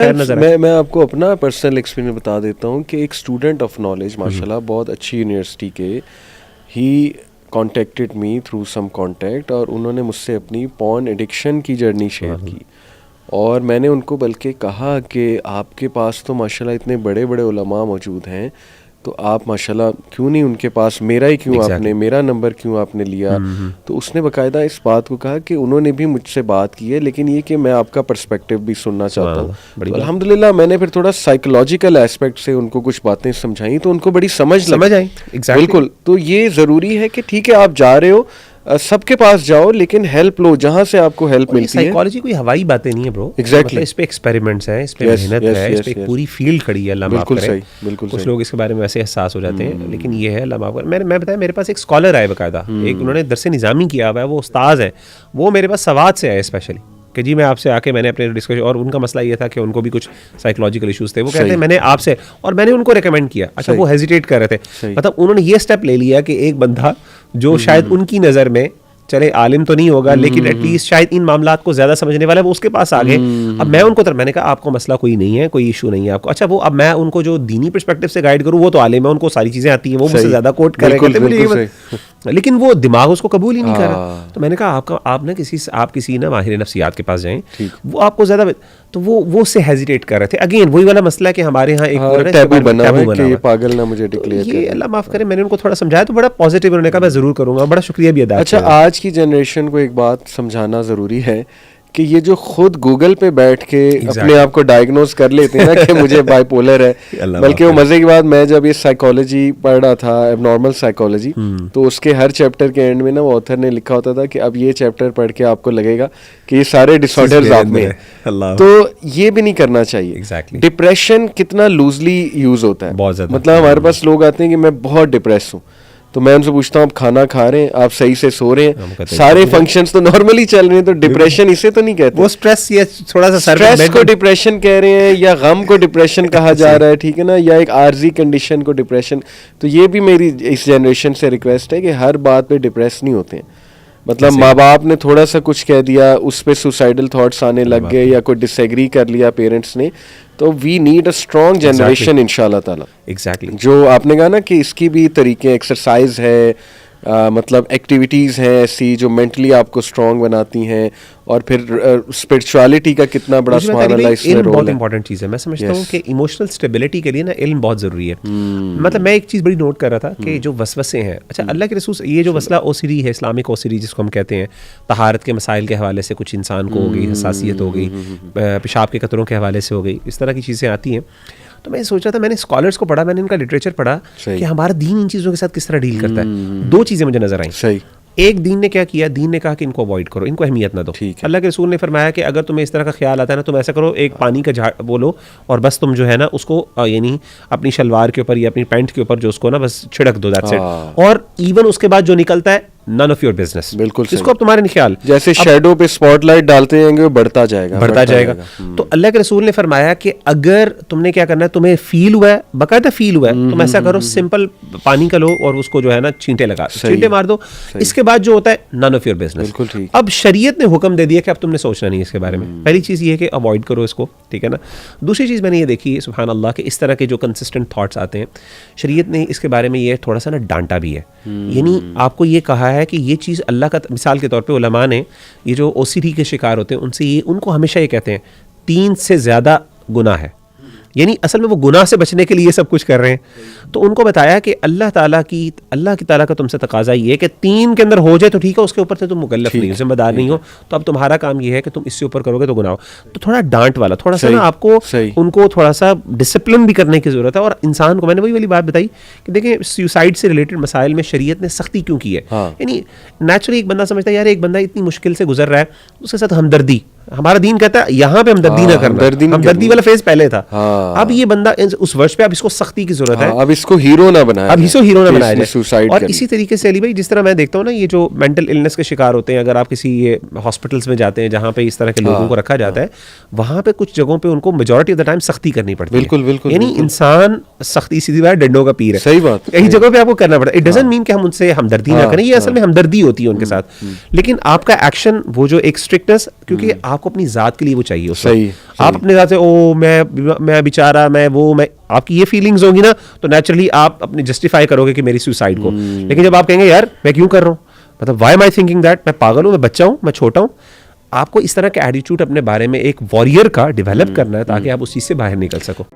मैं आपको अपना पर्सनल एक्सपीरियंस बता देता हूँ कि एक स्टूडेंट ऑफ नॉलेज माशाल्लाह बहुत अच्छी यूनिवर्सिटी के he contacted me through some contact, और उन्होंने मुझसे अपनी पॉर्न एडिक्शन की जर्नी शेयर की। और मैंने उनको बल्कि कहा कि आपके पास तो माशाल्लाह इतने बड़े बड़े उलमा मौजूद हैं, तो आप माशाल्लाह क्यों नहीं उनके पास, मेरा ही क्यों आपने, मेरा नंबर क्यों आपने लिया। तो उसने बाकायदा इस बात को कहा कि उन्होंने भी मुझसे बात की है, लेकिन ये कि मैं आपका पर्सपेक्टिव भी सुनना चाहता हूँ। तो अल्हम्दुलिल्लाह मैंने फिर थोड़ा साइकोलॉजिकल एस्पेक्ट से उनको कुछ बातें समझाई, तो उनको बड़ी समझ आई। बिल्कुल, तो ये ज़रूरी है कि ठीक है आप जा रहे हो, सबके पास जाओ, लेकिन हेल्प लो जहाँ से आपको हेल्प मिलती है। साइकोलॉजी कोई हवाई बातें नहीं है ब्रो। एग्जैक्टली, इस पे एक्सपेरिमेंट्स हैं, इस पे मेहनत है, इस पे पूरी फील्ड खड़ी है। अल्लाह माफ करे, बिल्कुल कुछ लोग इसके बारे में वैसे एहसास हो जाते हैं, लेकिन ये है अल्लाह माफ करे। मैं बताया, मेरे पास एक स्कॉलर आए बाकायदा, एक उन्होंने दरसे निज़ामी किया हुआ है, वो उस्ताद है, वो मेरे पास सवाद से आए स्पेशली कि जी मैं आपसे आके मैंने अपने डिस्कशन, और उनका मसला ये था कि उनको भी कुछ साइकोलॉजिकल इश्यूज थे। वो कहते हैं मैंने आपसे, और मैंने उनको रिकमेंड किया। अच्छा, वो हेजिटेट कर रहे थे, मतलब उन्होंने ये स्टेप ले लिया कि एक बंदा जो शायद उनकी नज़र में चले आलिम तो नहीं होगा, लेकिन एटलीस्ट शायद इन मामलात को ज्यादा समझने वाला है, वो उसके पास आ गए। अब मैं उनको मैंने कहा आपको मसला कोई नहीं है, कोई इशू नहीं है आपको। अच्छा, वो अब मैं उनको जो दीनी पर्सपेक्टिव से गाइड करूँ, वो तो आलिम है, उनको सारी चीजें आती हैं, वो मुझसे ज्यादा कोट करेंगे, लेकिन वो दिमाग उसको कबूल ही नहीं कर रहा। तो मैंने कहा आप किसी ना माहिर नफ्सियात के पास जाएं, वो आपको ज्यादा, तो वो उससे हेजिटेट कर रहे थे। अगेन वही वाला मसला है कि हमारे यहाँ एक टैबू बना है कि ये पागल ना मुझे डिक्लेयर करे। ये अल्लाह माफ करे, मैंने उनको थोड़ा समझाया तो बड़ा पॉजिटिव, उन्होंने कहा मैं जरूर करूंगा, बड़ा शुक्रिया भी अदा किया। अच्छा, आज की जनरेशन को एक बात समझाना ज़रूरी है कि ये जो खुद गूगल पे बैठ के अपने आप को डायग्नोज कर लेते हैं ना कि मुझे बाइपोलर है, बल्कि वो मज़े की बात, मैं जब ये साइकोलॉजी पढ़ रहा था, एबनॉर्मल साइकोलॉजी, तो उसके हर चैप्टर के एंड में ना वो ऑथर ने लिखा होता था कि अब ये चैप्टर पढ़ के आपको लगेगा कि ये सारे डिसऑर्डर्स आप में हैं। तो ये भी नहीं करना चाहिए। डिप्रेशन कितना लूजली यूज होता है, मतलब हमारे पास लोग आते हैं कि मैं बहुत डिप्रेस हूँ, तो मैं उनसे पूछता हूँ आप खाना खा रहे हैं, आप सही से सो रहे हैं, सारे फंक्शंस तो नॉर्मली चल रहे हैं, तो डिप्रेशन इसे तो नहीं कहते। वो स्ट्रेस, ये थोड़ा सा स्ट्रेस को डिप्रेशन कह रहे हैं, या गम को डिप्रेशन कहा जा रहा है, ठीक है ना, या एक आर्जी कंडीशन को डिप्रेशन। तो ये भी मेरी इस जनरेशन से रिक्वेस्ट है कि हर बात पे डिप्रेस नहीं होते हैं। मतलब माँ बाप ने थोड़ा सा कुछ कह दिया, उस पे सुसाइडल थॉट्स आने लग गए, या कोई डिसएग्री कर लिया पेरेंट्स ने, तो we need a strong generation इंशाल्लाह ताला। एग्जैक्टली, जो आपने कहा ना कि इसकी भी तरीके, एक्सरसाइज है, मतलब एक्टिविटीज़ हैं ऐसी जो मेंटली आपको स्ट्रॉन्ग बनाती हैं, और फिर स्पिरिचुअलिटी का कितना बड़ा सुभान अल्लाह इसमें रोल है। बहुत इंपॉर्टेंट चीज़ है। मैं समझता हूँ कि इमोशनल स्टेबिलिटी के लिए ना इल्म बहुत ज़रूरी है। मतलब मैं एक चीज़ बड़ी नोट कर रहा था कि जो वसवसे हैं, अच्छा अल्लाह के रसूल, ये जो मसला ओसीडी है, इस्लामिक ओसीडी जिसको हम कहते हैं, तहारत के मसाइल के हवाले से कुछ इंसान को हो गई, हसासियत हो गई, पेशाब के कतरों के हवाले से हो गई, इस तरह की चीज़ें आती हैं। तो मैं सोच रहा था, मैंने स्कॉलर्स को पढ़ा, मैंने इनका लिटरेचर पढ़ा कि हमारा दीन इन चीज़ों के साथ किस तरह डील करता है। दो चीज़ें मुझे नजर आई। सही, एक, दीन ने क्या किया, दीन ने कहा कि इनको अवॉइड करो, इनको अहमियत ना दो। अल्लाह के रसूल ने फरमाया कि अगर तुम्हें इस तरह का ख्याल आता है ना, तुम ऐसा करो, एक पानी का झाड़ बोलो, और बस तुम जो है ना उसको यानी अपनी शलवार के ऊपर या अपनी पैंट के ऊपर जो उसको ना बस छिड़क दो, दैट्स इट। और इवन उसके बाद जो निकलता है, नन ऑफ योर बिजनेस। बिल्कुल, इसको अब तुम्हारे ख्याल, जैसे शैडो पे स्पॉटलाइट डालते जाएंगे, वो बढ़ता जाएगा। तो अल्लाह के रसूल ने फरमाया कि अगर तुमने क्या करना है, तुम्हें फील हुआ है, बाकायदा फील हुआ है, तुम ऐसा करो, सिंपल पानी का लो और उसको जो है ना छींटे मार दो, इसके बाद जो होता है नन ऑफ योर बिजनेस। अब शरीयत ने हुक्म दे दिया कि अब तुमने सोचना नहीं इसके बारे में। पहली चीज़ ये है कि अवॉइड करो इसको, ठीक है ना। दूसरी चीज़ मैंने ये देखी है, सुभान अल्लाह, के इस तरह के जो कंसिस्टेंट थॉट्स आते हैं, शरीयत ने इसके बारे में ये थोड़ा सा ना डांटा भी है। यानी आपको ये कहा है कि ये चीज़ अल्लाह का, मिसाल के तौर पे उलमा ने ये जो ओसीडी के शिकार होते हैं उनसे ये, उनको हमेशा ये कहते हैं 3 से ज़्यादा गुनाह है, यानी असल में वो गुनाह से बचने के लिए ये सब कुछ कर रहे हैं। तो उनको बताया कि अल्लाह की ताला का तुमसे तकाजा ये है कि 3 के अंदर हो जाए तो ठीक है, उसके ऊपर से तुम मुकल्लफ नहीं हो, जिम्मेदार नहीं हो, तो अब तुम्हारा काम ये है कि तुम इससे ऊपर करोगे तो गुनाह हो। तो थोड़ा डांट वाला, थोड़ा सा ना आपको उनको थोड़ा सा डिसिप्लिन भी करने की ज़रूरत है। और इंसान को, मैंने वही वाली बात बताई कि देखें, सुसाइड से रिलेटेड मसाइल में शरीयत ने सख्ती क्यों की है। यानी नेचुरली एक बंदा समझता है यार एक बंदा इतनी मुश्किल से गुजर रहा है, उसके साथ हमदर्दी, हमारा दीन कहता है यहाँ पे हमदर्दी ना करना, हमदर्दी वाला फेज पहले था। अब ये बंदा उस वर्ष पे, अब इसको सख्ती की जरूरत है, अब इसको हीरो ना बनाया, अब इसको हीरो ना बनाया जाए। और इसी तरीके से अली भाई, जिस तरह मैं देखता हूँ ना, ये जो मेंटल इलनेस के शिकार होते हैं, अगर आप किसी ये हॉस्पिटल्स में जाते हैं जहाँ पे इस तरह के लोगों को रखा जाता है, वहाँ पे कुछ जगहों पे उनको मेजॉरिटी ऑफ द टाइम सख्ती करनी पड़ती है। बिल्कुल, यानी इंसान सख्ती सीधी बात डंडों का पीर है, सही बात, कई जगहों पे आपको करना पड़ता है। इट डजंट मीन कि हम उनसे हमदर्दी ना करें, ये असल में हमदर्दी होती है उनके साथ, लेकिन आपका एक्शन वो जो एक स्ट्रिक्टनेस, क्योंकि आपको अपनी जात के लिए वो चाहिए उस सही, वक्त। आप अपने जात से ओ मैं बेचारा मैं आपकी ये फीलिंग्स होंगी ना, तो नेचुरली आप अपने जस्टिफाई करोगे कि मेरी सुसाइड को। लेकिन जब आप कहेंगे यार मैं क्यों कर रहा हूँ, मतलब why am I thinking that, मैं पागल हूँ, मैं बच्चा हूँ, मैं छोटा हूँ, आपको इस तरह का एटीट्यूड अपने बारे में एक वॉरियर का डेवलप करना है ताकि आप उस चीज़ से बाहर निकल सको।